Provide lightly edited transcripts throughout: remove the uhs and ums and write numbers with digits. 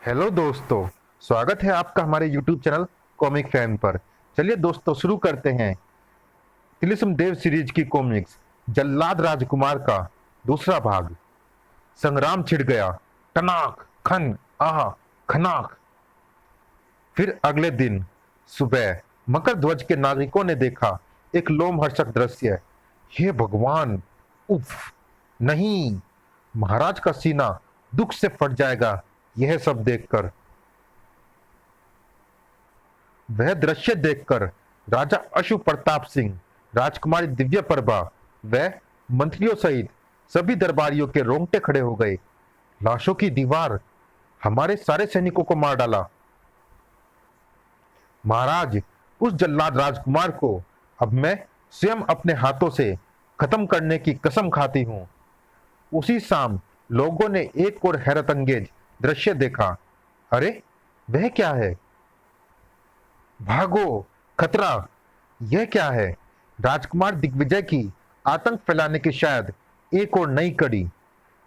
Hello दोस्तों, स्वागत है आपका हमारे YouTube चैनल कॉमिक फैन पर। चलिए दोस्तों शुरू करते हैं तिलिस्म देव सीरीज की कॉमिक्स जल्लाद राजकुमार का दूसरा भाग। संग्राम छिड़ गया, टनाक खन आह खनाक। फिर अगले दिन सुबह मकर ध्वज के नागरिकों ने देखा एक लोमहर्षक दृश्य। हे भगवान! उफ! नहीं, महाराज का सीना दुख से फट जाएगा यह सब देखकर। वह दृश्य देखकर राजा अशुभ प्रताप सिंह, राजकुमारी दिव्य प्रभा व मंत्रियों सहित सभी दरबारियों के रोंगटे खड़े हो गए। लाशों की दीवार, हमारे सारे सैनिकों को मार डाला। महाराज, उस जल्लाद राजकुमार को अब मैं स्वयं अपने हाथों से खत्म करने की कसम खाती हूँ। उसी शाम लोगों ने एक और हैरत अंगेज दृश्य देखा। अरे, वह क्या है? भागो, खतरा! यह क्या है? राजकुमार दिग्विजय की आतंक फैलाने की शायद एक और नई कड़ी।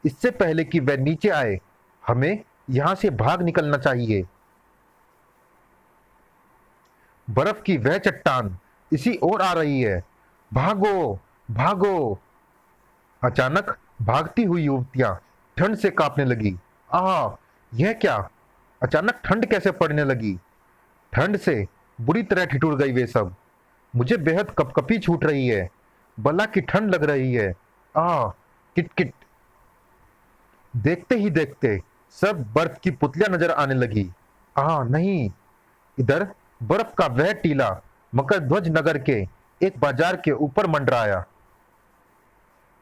इससे पहले कि वह नीचे आए, हमें यहां से भाग निकलना चाहिए। बर्फ की वह चट्टान इसी ओर आ रही है। भागो, भागो! अचानक भागती हुई युवतियां ठंड से कांपने लगी। आह, यह क्या? अचानक ठंड कैसे पड़ने लगी? ठंड से बुरी तरह ठिठुर गई वे सब। मुझे बेहद कपकपी छूट रही है। बला की ठंड लग रही है। आह, किटकिट! देखते ही देखते सब बर्फ की पुतलियां नजर आने लगी। आह नहीं, इधर बर्फ का वह टीला मकर ध्वज नगर के एक बाजार के ऊपर मंडराया।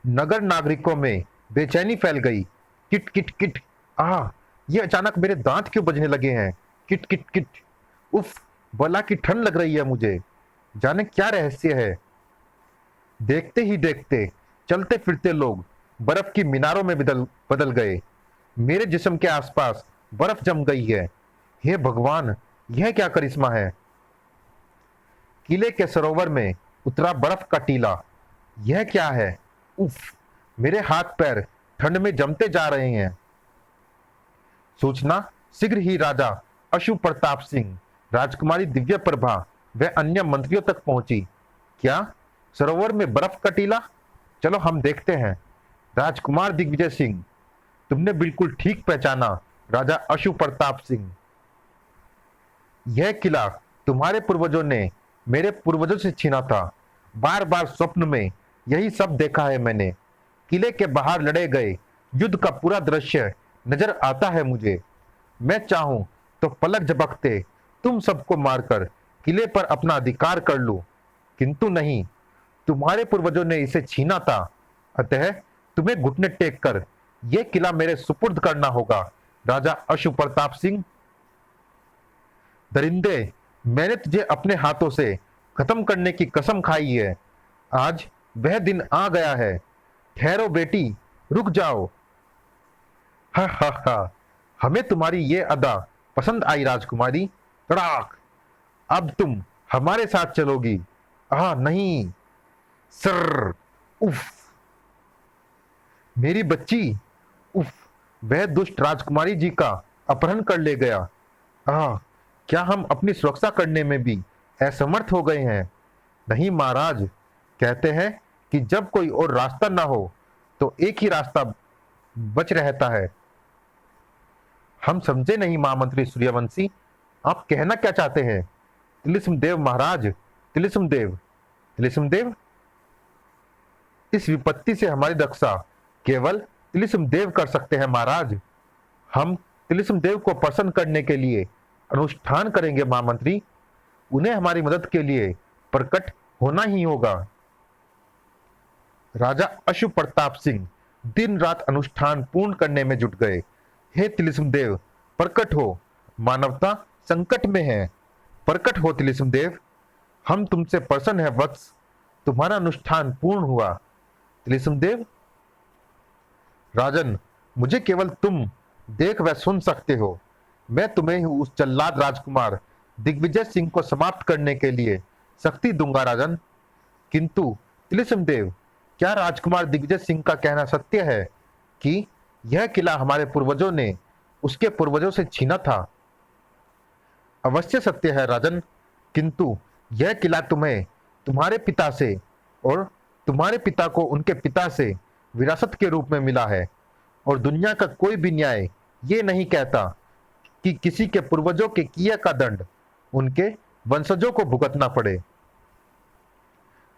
नगर नागरिकों में बेचैनी फैल गई। Kit kit kit! आह, ये अचानक मेरे दांत क्यों बजने लगे हैं? Kit kit kit! उफ! बला की ठंड लग रही है मुझे। जाने क्या रहस्य है। देखते ही देखते चलते फिरते लोग बर्फ की मीनारों में बदल बदल गए। मेरे जिस्म के आसपास बर्फ जम गई है। हे भगवान, यह क्या करिश्मा है? किले के सरोवर में उतरा बर्फ का टीला। यह क्या है? उफ! मेरे हाथ पैर ठंड में जमते जा रहे हैं। सूचना शीघ्र ही राजा अशुभ प्रताप सिंह, राजकुमारी दिव्य प्रभा व अन्य मंत्रियों तक पहुंची। क्या सरोवर में बर्फ का टीला? चलो हम देखते हैं। राजकुमार दिग्विजय सिंह, तुमने बिल्कुल ठीक पहचाना राजा अशुभ प्रताप सिंह। यह किला तुम्हारे पूर्वजों ने मेरे पूर्वजों से छीना था। बार बार स्वप्न में यही सब देखा है मैंने। किले के बाहर लड़े गए युद्ध का पूरा दृश्य नजर आता है मुझे। मैं चाहूं तो पलक झपकते तुम सबको मारकर किले पर अपना अधिकार कर लूं, किंतु नहीं, तुम्हारे पूर्वजों ने इसे छीना था। अतः तुम्हें घुटने टेक कर यह किला मेरे सुपुर्द करना होगा। राजा अशुभ प्रताप सिंह, दरिंदे, मैंने तुझे अपने हाथों से खत्म करने की कसम खाई है। आज वह दिन आ गया है। ठहरो बेटी, रुक जाओ। हा हा हा, हमें तुम्हारी ये अदा पसंद आई राजकुमारी। तड़ाक! अब तुम हमारे साथ चलोगी। नहीं! सर! उफ! मेरी बच्ची! उफ! वह दुष्ट राजकुमारी जी का अपहरण कर ले गया। क्या हम अपनी सुरक्षा करने में भी असमर्थ हो गए हैं? नहीं महाराज, कहते हैं कि जब कोई और रास्ता ना हो तो एक ही रास्ता बच रहता है। हम समझे नहीं महामंत्री सूर्यवंशी, आप कहना क्या चाहते हैं? तिलिस्म देव महाराज, तिलिस्म देव, तिलिस्म देव! इस विपत्ति से हमारी रक्षा केवल तिलिस्म देव कर सकते हैं महाराज। हम तिलिस्म देव को प्रसन्न करने के लिए अनुष्ठान करेंगे महामंत्री। उन्हें हमारी मदद के लिए प्रकट होना ही होगा। राजा अशुभ प्रताप सिंह दिन रात अनुष्ठान पूर्ण करने में जुट गए। हे तिलिस्म देव, प्रकट हो! मानवता संकट में है। प्रकट हो तिलिस्म देव! हम तुमसे प्रसन्न है वत्स। तुम्हारा अनुष्ठान पूर्ण हुआ। तिलिस्म देव! राजन, मुझे केवल तुम देख व सुन सकते हो। मैं तुम्हें उस जल्लाद राजकुमार दिग्विजय सिंह को समाप्त करने के लिए शक्ति दूंगा राजन। किंतु तिलिस्म देव, क्या राजकुमार दिग्विजय सिंह का कहना सत्य है कि यह किला हमारे पूर्वजों ने उसके पूर्वजों से छीना था। अवश्य सत्य है राजन, किंतु यह किला तुम्हें तुम्हारे पिता से और तुम्हारे पिता को उनके पिता से विरासत के रूप में मिला है, और दुनिया का कोई भी न्याय ये नहीं कहता कि किसी के पूर्वजों के किए का दंड उनके वंशजों को भुगतना पड़े।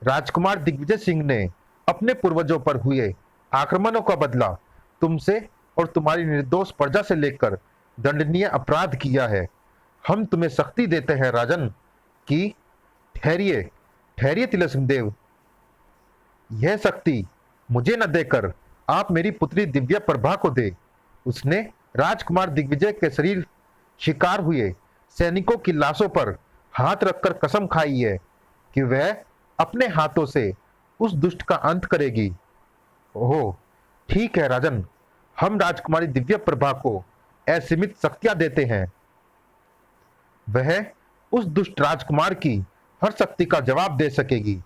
राजकुमार दिग्विजय सिंह ने अपने पूर्वजों पर हुए आक्रमणों का बदला तुमसे और तुम्हारी निर्दोष प्रजा से लेकर दंडनीय अपराध किया है। हम तुम्हें शक्ति देते हैं राजन कि ठहरिए, ठहरिए तिलस्म देव। यह शक्ति मुझे न देकर आप मेरी पुत्री दिव्या प्रभा को दे। उसने राजकुमार दिग्विजय के शरीर शिकार हुए सैनिकों की लाशों पर हाथ रखकर कसम खाई है कि वह अपने हाथों से उस दुष्ट का अंत करेगी। ओह, ठीक है राजन, हम राजकुमारी दिव्या प्रभा को असीमित शक्तियां देते हैं। वह उस दुष्ट राजकुमार की हर शक्ति का जवाब दे सकेगी।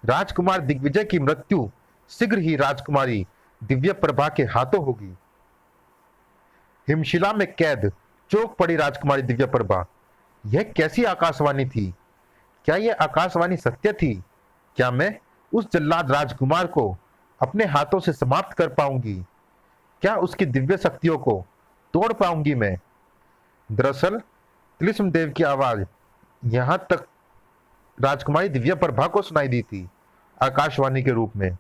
राजकुमार दिग्विजय की मृत्यु शीघ्र ही राजकुमारी दिव्या प्रभा के हाथों होगी। हिमशिला में कैद चौंक पड़ी राजकुमारी दिव्या प्रभा। यह कैसी आकाशवाणी थी? क्या यह आकाशवाणी सत्य थी? क्या मैं उस जल्लाद राजकुमार को अपने हाथों से समाप्त कर पाऊंगी? क्या उसकी दिव्य शक्तियों को तोड़ पाऊंगी मैं? दरअसल तिलिस्म देव की आवाज यहां तक राजकुमारी दिव्या प्रभा को सुनाई दी थी, आकाशवाणी के रूप में।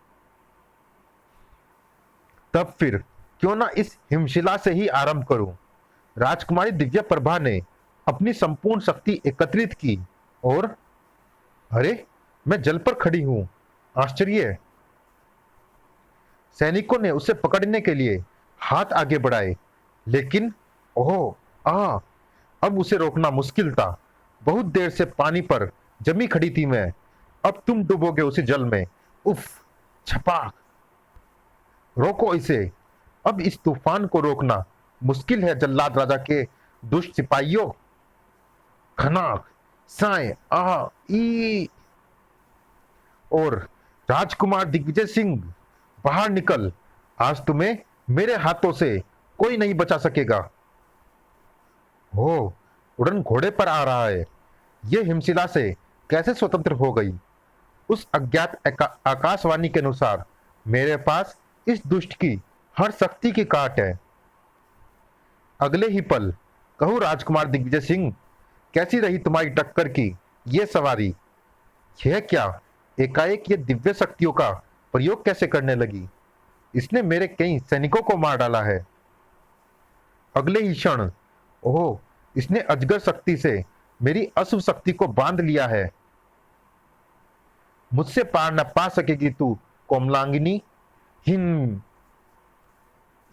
तब फिर क्यों ना इस हिमशिला से ही आरंभ करूं। राजकुमारी दिव्या प्रभा ने अपनी संपूर्ण शक्ति एकत्रित की और अरे, मैं जल पर खड़ी हूं। आश्चर्य! सैनिकों ने उसे पकड़ने के लिए हाथ आगे बढ़ाए, लेकिन अब उसे रोकना मुश्किल था। बहुत देर से पानी पर जमी खड़ी थी मैं। अब तुम डूबोगे उसी जल में। उफ! छपाक! रोको इसे। अब इस तूफान को रोकना मुश्किल है जल्लाद राजा के दुष्ट सिपाहियों। खनाक, साए, आ, ई। और राजकुमार दिग्विजय सिंह, बाहर निकल। आज तुम्हें मेरे हाथों से कोई नहीं बचा सकेगा। हो, उड़न घोड़े पर आ रहा है। यह हिमशिला से कैसे स्वतंत्र हो गई? उस अज्ञात आकाशवाणी के अनुसार मेरे पास इस दुष्ट की हर शक्ति की काट है। अगले ही पल कहूं राजकुमार दिग्विजय सिंह, कैसी रही तुम्हारी टक्कर की ये सवारी? यह क्या एकाएक ये दिव्य शक्तियों का प्रयोग कैसे करने लगी? इसने मेरे कई सैनिकों को मार डाला है। अगले ही क्षण इसने अजगर शक्ति से मेरी अशुभ शक्ति को बांध लिया है। मुझसे पार न पा सकेगी तू कोमलांगिनी। हिम।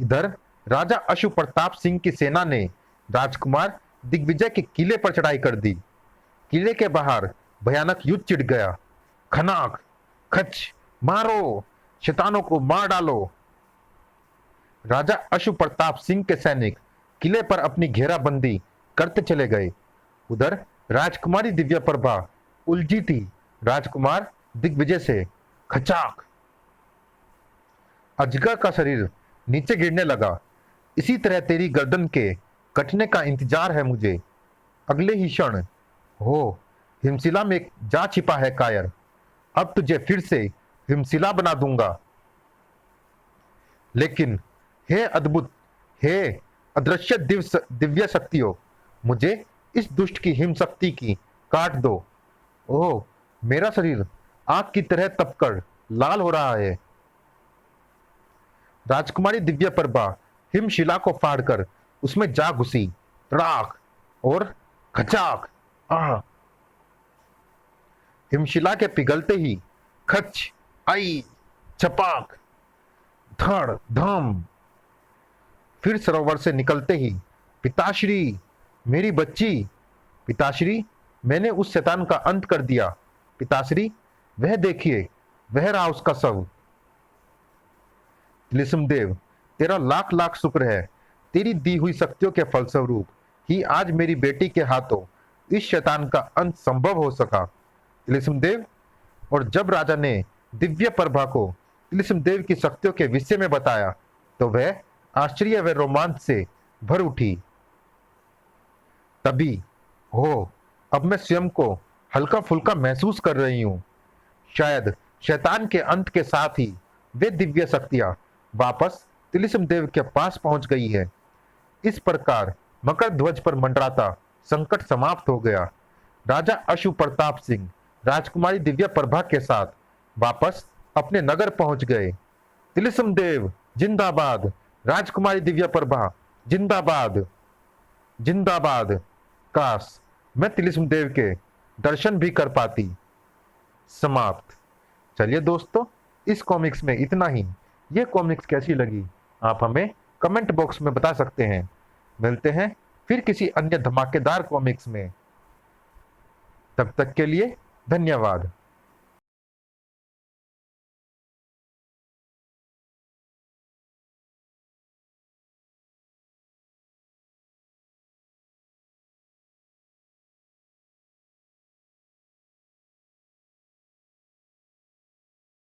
इधर राजा अशु प्रताप सिंह की सेना ने राजकुमार दिग्विजय के किले पर चढ़ाई कर दी। किले के बाहर भयानक युद्ध छिड़ गया। खनाक, खच, मारो, शैतानों को मार डालो। राजा अशु प्रताप सिंह के सैनिक किले पर अपनी घेराबंदी करते चले गए। उधर राजकुमारी दिव्या प्रभा उलझी थी राजकुमार दिग्विजय से। खचाक! अजगर का शरीर नीचे गिरने लगा। इसी तरह तेरी गर्दन के कटने का इंतजार है मुझे। अगले ही क्षण हिमशिला में जा छिपा है कायर। अब तुझे फिर से हिमशिला बना दूंगा। लेकिन हे अद्भुत, हे अदृश्य दिव्य शक्तियों, मुझे इस दुष्ट की हिम शक्ति की काट दो। मेरा शरीर आग की तरह तपकर लाल हो रहा है। राजकुमारी दिव्या प्रभा हिमशिला को फाड़कर उसमें जा घुसी। तड़ाक और खचाक! हिमशिला के पिघलते ही खच, आई, छपाक, धड़, धम। फिर सरोवर से निकलते ही पिताश्री, मेरी बच्ची। पिताश्री, मैंने उस शैतान का अंत कर दिया। पिताश्री, वह देखिए, वह रहा उसका शव। तिलिस्म देव, तेरा लाख लाख शुक्र है। तेरी दी हुई शक्तियों के फलस्वरूप ही आज मेरी बेटी के हाथों इस शैतान का अंत संभव हो सका। तिलिस्म देव। और जब राजा ने दिव्य प्रभा को तिलिस्म देव की शक्तियों के विषय में बताया तो वह आश्चर्य व रोमांच से भर उठी। तभी हो, अब मैं स्वयं को हल्का फुल्का महसूस कर रही हूं। शायद शैतान के अंत के साथ ही वे दिव्य शक्तियां वापस तिलिस्म देव के पास पहुंच गई है। इस प्रकार मकर ध्वज पर मंडराता संकट समाप्त हो गया। राजा अशु प्रताप सिंह राजकुमारी दिव्या प्रभा के साथ वापस अपने नगर पहुंच गए। तिलिस्म देव जिंदाबाद, राजकुमारी दिव्या प्रभा जिंदाबाद, जिंदाबाद। काश मैं तिलिस्म देव के दर्शन भी कर पाती। समाप्त। चलिए दोस्तों, इस कॉमिक्स में इतना ही। ये कॉमिक्स कैसी लगी आप हमें कमेंट बॉक्स में बता सकते हैं। मिलते हैं फिर किसी अन्य धमाकेदार कॉमिक्स में। तब तक के लिए धन्यवाद।